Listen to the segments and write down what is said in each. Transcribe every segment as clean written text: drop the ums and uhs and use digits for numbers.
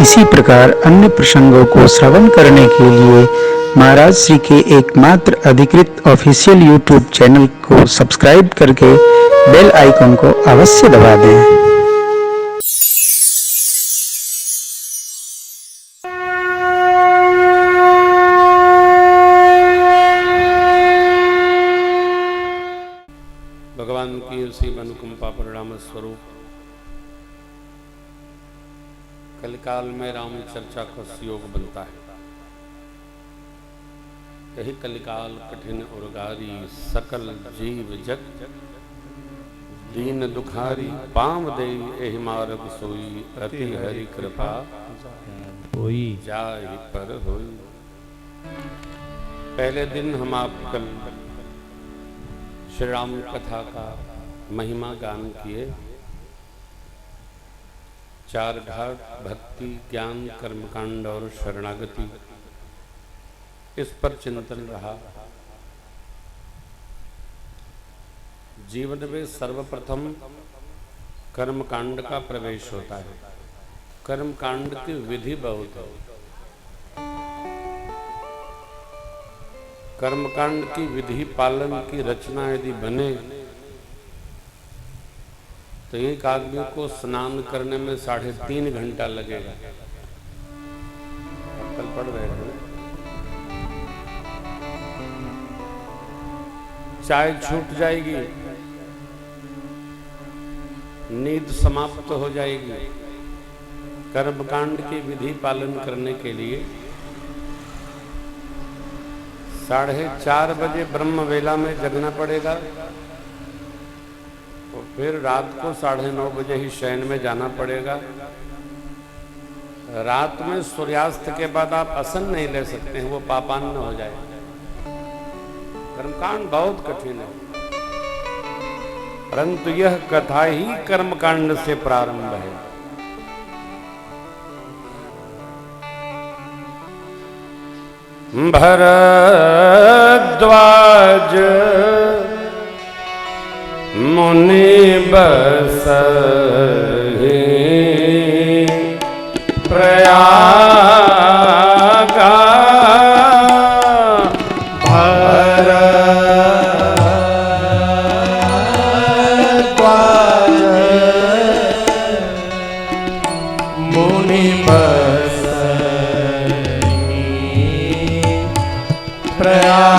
इसी प्रकार अन्य प्रसंगों को श्रवण करने के लिए महाराज श्री के एकमात्र अधिकृत ऑफिशियल यूट्यूब चैनल को सब्सक्राइब करके बेल आइकन को अवश्य दबा दें। भगवान की उसी अनुकंपा परिणाम स्वरूप कलिकाल में राम चर्चा का योग बनता है। यही कलिकाल कठिन और गारी, सकल जीव जग दीन दुखारी, पाम देई एहि मार्ग सोई, अति हरि कृपा होई जाहि पर होई। पहले दिन हम आप कल श्री राम कथा का महिमा गान किए। चार घाट भक्ति, ज्ञान, कर्मकांड और शरणागति, इस पर चिंतन रहा। जीवन में सर्वप्रथम कर्मकांड का प्रवेश होता है। कर्मकांड की विधि बहुत है। कर्मकांड की विधि पालन की रचना यदि बने तो एक आदमी को स्नान करने में 3.5 घंटा लगेगा। कल पढ़ रहे थे, चाय छूट जाएगी, नींद समाप्त हो जाएगी। कर्मकांड की विधि पालन करने के लिए 4:30 बजे ब्रह्म वेला में जगना पड़ेगा और फिर रात को 9:30 बजे ही शयन में जाना पड़ेगा। रात में सूर्यास्त के बाद आप असन नहीं ले सकते हैं, वो पापान्न हो जाएगा। कर्मकांड बहुत कठिन है, परंतु यह कथा ही कर्मकांड से प्रारंभ है। भरद्वाज मुनि बसहि प्रयागा, भरद्वाज मुनि बसहि प्रयागा।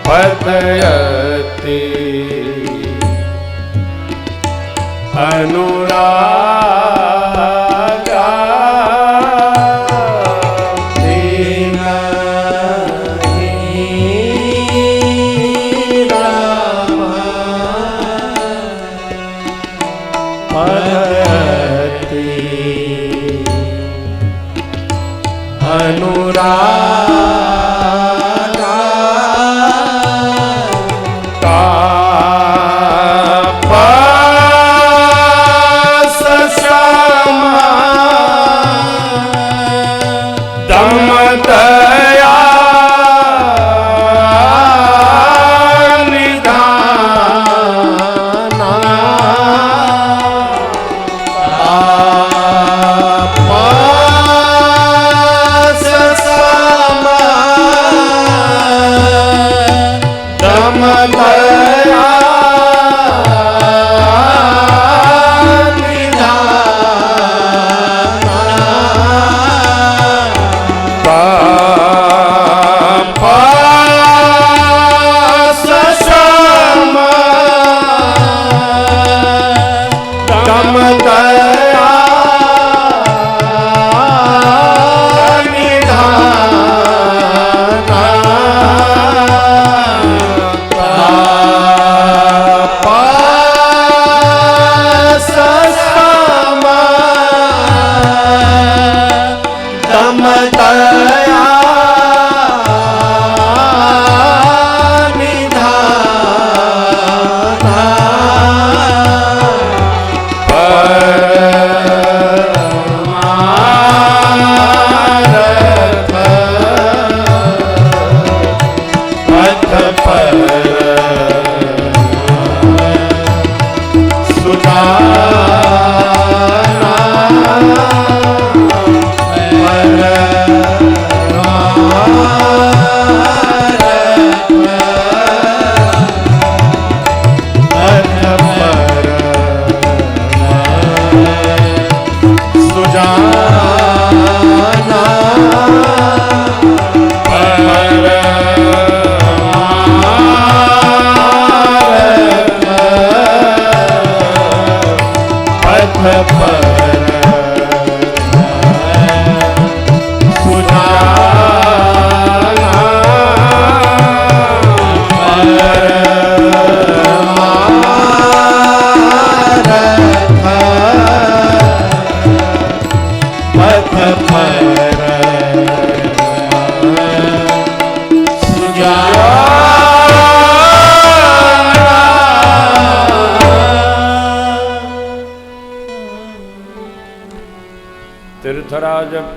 पतयति अनुरागा, दीनहि राम पतयति अनुरागा।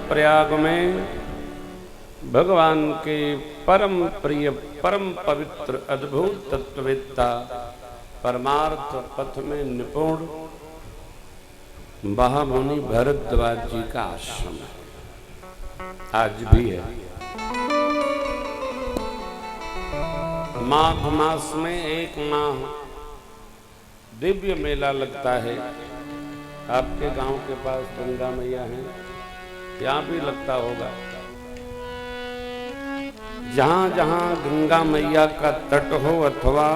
प्रयाग में भगवान के परम प्रिय परम पवित्र अद्भुत तत्ववेत्ता परमार्थ पथ में निपुण महामुनि भरद्वाज जी का आश्रम है, आज भी है। माघ मास में एक माह दिव्य मेला लगता है। आपके गांव के पास गंगा मैया है, यहाँ भी लगता होगा। जहां जहां गंगा मैया का तट हो अथवा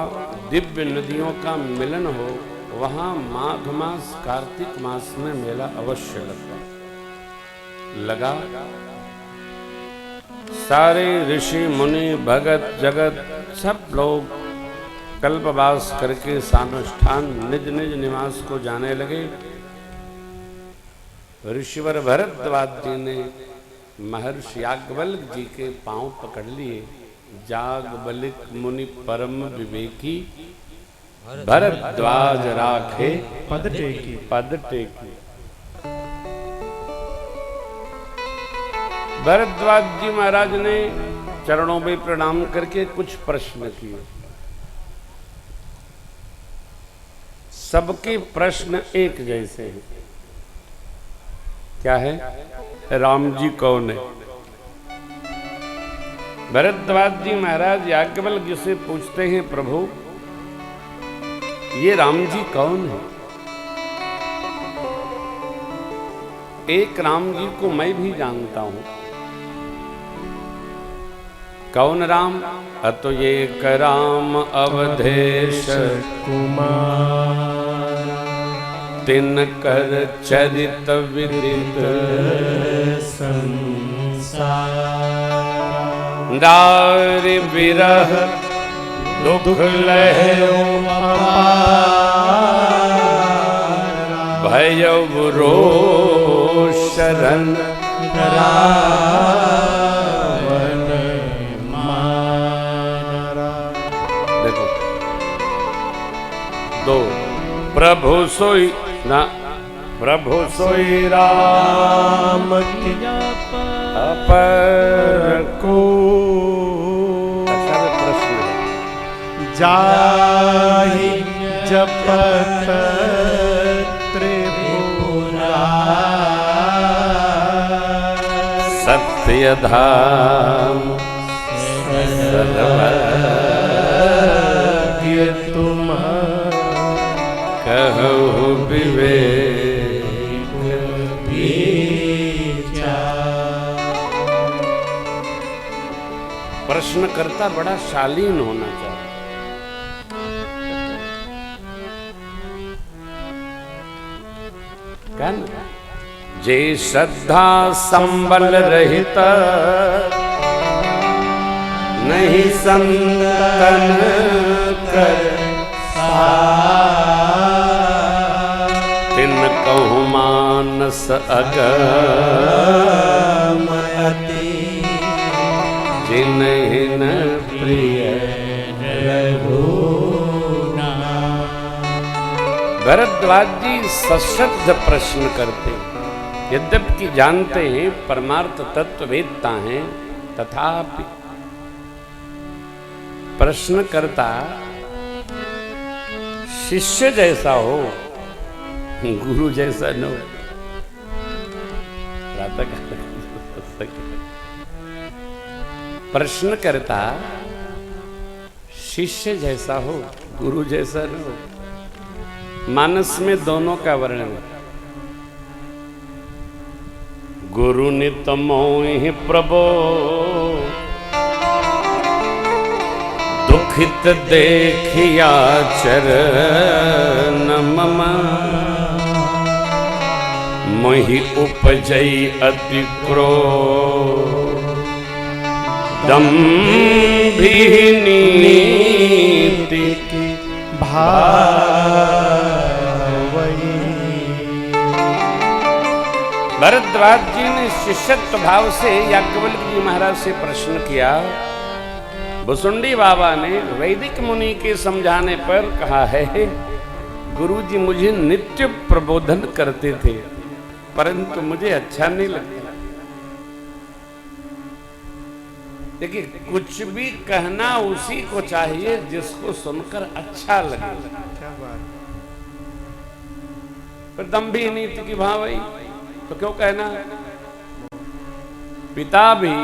दिव्य नदियों का मिलन हो, वहां माघ मास कार्तिक मास में मेला अवश्य लगता लगा। सारे ऋषि मुनि भगत जगत सब लोग कल्पवास करके सानुष्ठान निज निज निवास को जाने लगे। ऋषिवर भरद्वाज जी ने महर्षि याज्ञवल्क्य जी के पांव पकड़ लिए। याज्ञवल्क्य मुनि परम विवेकी, भरद्वाज राखे पद टेकी। भरद्वाज जी महाराज ने चरणों में प्रणाम करके कुछ प्रश्न किए। सबके प्रश्न एक जैसे हैं। क्या है? राम जी कौन है? भरद्वाज जी महाराज याज्ञवल्क्य जी से पूछते हैं, प्रभु ये राम जी कौन है? एक राम जी को मैं भी जानता हूं। कौन राम? अतो ये राम अवधेश कुमार, तिन कर चरित विदित संसार, नारी विरह दुख लहयो भयव रोष शरण रावण मारा। देखो दो, प्रभु सोई ना, प्रभु सोई राम अपर को जाहि जपत त्रिपुरारि, सत्य धाम सर्वज्ञ तुम कहो विवेक विचार। प्रश्नकर्ता बड़ा शालीन होना चाहिए। जे श्रद्धा संबल रहित नहीं संतन कर तिन कहु मानस अगम अति, जिन्हि न प्रिय रघुनाथ। भरद्वाज जी सश्रद्ध प्रश्न करते, यद्यपि जानते हैं परमार्थ तत्ववेत्ता हैं, तथापि प्रश्न करता शिष्य जैसा हो, गुरु जैसा न हो। प्रश्न करता शिष्य जैसा हो, गुरु जैसा न हो। मानस में दोनों का वर्णन है। गुरु नित मोहि प्रभो दुखित देखिया चरण मम, मोहि उपजई अति क्रोध दंभिः नीति भावई। भरद्वाज जी ने शिष्यत्व भाव से याज्ञवल्क्य जी महाराज से प्रश्न किया। भुसुंडी बाबा ने वैदिक मुनि के समझाने पर कहा है, गुरुजी मुझे नित्य प्रबोधन करते थे, परंतु मुझे अच्छा नहीं लगता। देखिए, कुछ भी कहना उसी को चाहिए जिसको सुनकर अच्छा लगे। क्या बात। पर दम्भी नीति की भावई तो क्यों कहना। पिता भी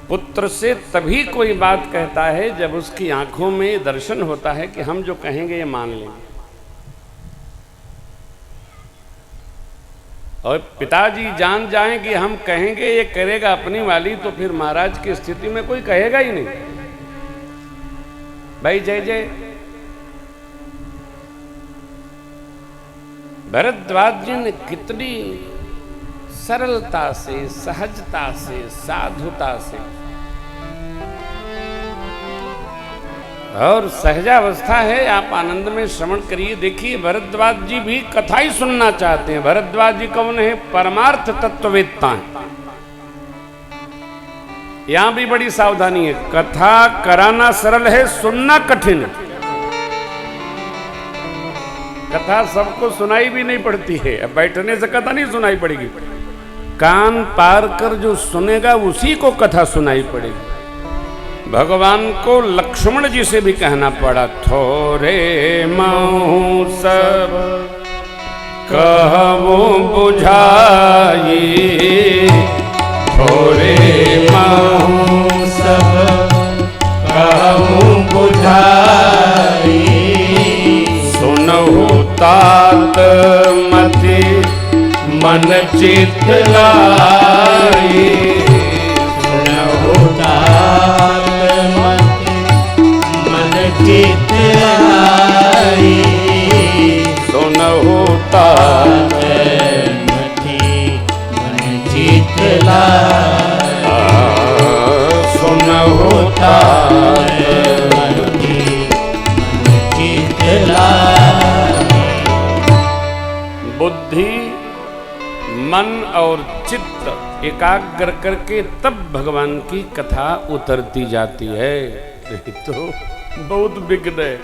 पुत्र से तभी कोई बात कहता है जब उसकी आंखों में दर्शन होता है कि हम जो कहेंगे ये मान लेंगे। और पिताजी जान जाएं कि हम कहेंगे ये करेगा अपनी वाली, तो फिर महाराज की स्थिति में कोई कहेगा ही नहीं। भाई जय जय। भरद्वाज जी ने कितनी सरलता से, सहजता से, साधुता से और सहजावस्था है। आप आनंद में श्रवण करिए। देखिए, भरद्वाज जी भी कथा ही सुनना चाहते हैं। भरद्वाज जी कौन है? परमार्थ तत्ववेत्ता है। यहां भी बड़ी सावधानी है। कथा कराना सरल है, सुनना कठिन है। कथा सबको सुनाई भी नहीं पड़ती है। अब बैठने से कथा नहीं सुनाई पड़ेगी। कान पार कर जो सुनेगा उसी को कथा सुनाई पड़ेगी। भगवान को लक्ष्मण जी से भी कहना पड़ा, थोरे महू सब कहूं बुझाई, थोरे महू सब कहूं बुझाई, सुनहु तात मति मन चित लाई, सुनहु तात मन चित लाई, सुनहु तात मन चित लाई, सुनहु तात मन चित लाई। बुद्धि, मन और चित्त एकाग्र करके तब भगवान की कथा उतरती जाती है। नहीं तो बहुत विघ्न है,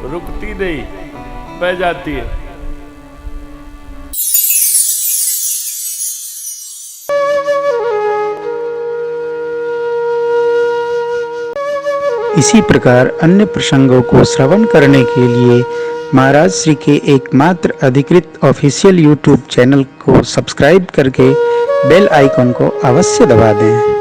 रुकती नहीं, बह जाती है। इसी प्रकार अन्य प्रसंगों को श्रवण करने के लिए महाराज श्री के एकमात्र अधिकृत ऑफिशियल यूट्यूब चैनल को सब्सक्राइब करके बेल आइकन को अवश्य दबा दें।